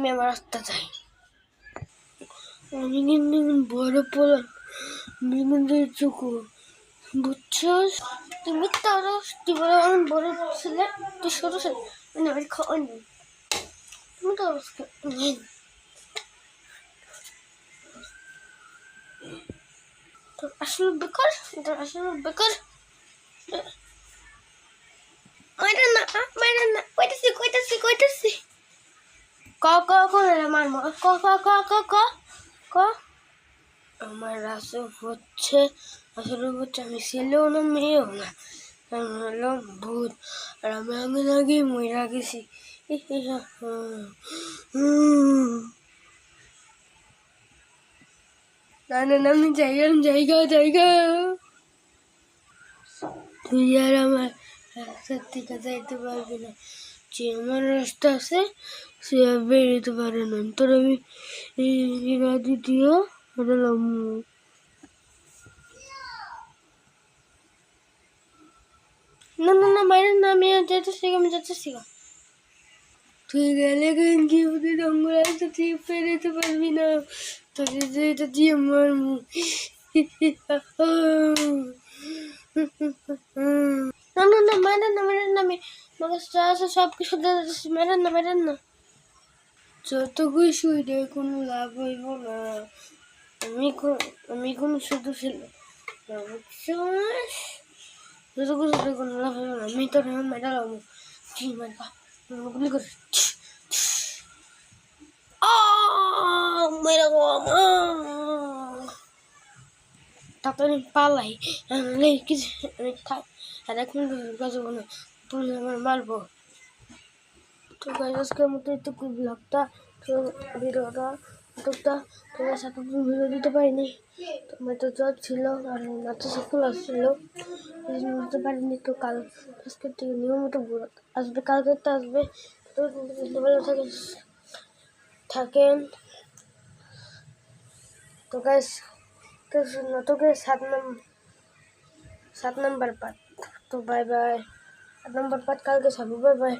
আমি আমার রাস্তা চাই। আমি কিন্তু বড় পোলা বিনোদের চুকু বুঝছস? তুমি তারা তুই বলে আমি বড় ছেলে, তুই ছোট ছেলে, মানে আমার খাওয়া নেই। তুমি তো আসলে বেকার, এটা আসলে বেকার। মাইরা না, মাইরা না, কইতাছি। কোন মারমো, ক আমার আসলে হচ্ছে আমি ছেলেও না মেয়েও না, আমি হলাম ভূত। আর আমি আগে মরে গেছি। না আমি জায়গা তুই আর আমার রাস্তার থেকে যাইতে পারবি না। যে আমার রাস্তা আছে সে আর বেরোতে পারে না। তোর আমি দ্বিতীয় হলাম। না মাইরে না, আমি যাচ্ছি। তুই গেলে কি জঙ্গল আছে, তুই ফেরাতে পারবি না। তোকে যে এটা দিয়ে মারমু। না মাইরে না, আমি যা আছে সব কিছু মাইরেন না। যত কিছুই দেয় কোনো লাভ হইব না। আমি কোনো শুধু ছিল যত কিছু দেয় কোনো লাভ হইব না। আমি তোর মেডাল হবো। ঠিক মারবা গুলি করে মেরা তাড়াতাড়ি পালাই। কিছু আমি থাক আর এক মিনিট বাজবো না, পুলিশ আমার মারবো। তো গাইজ আজকের মতো একটু ব্লগটা ভিডিওটা তোমার সাথে ভিডিও দিতে পারিনি। তোমার তো জ্বর ছিল আর মাথা সকল আসছিল, দিতে পারিনি। তো আজকের থেকে নিয়মিত আসবে, কালকে তো আসবে। তো ভালো থাকেন। তো গাইজ তোকে 7 নম্বর পার্ট। তো বাই 7 নম্বর পার্ট কালকে ছাড়বো। বাই।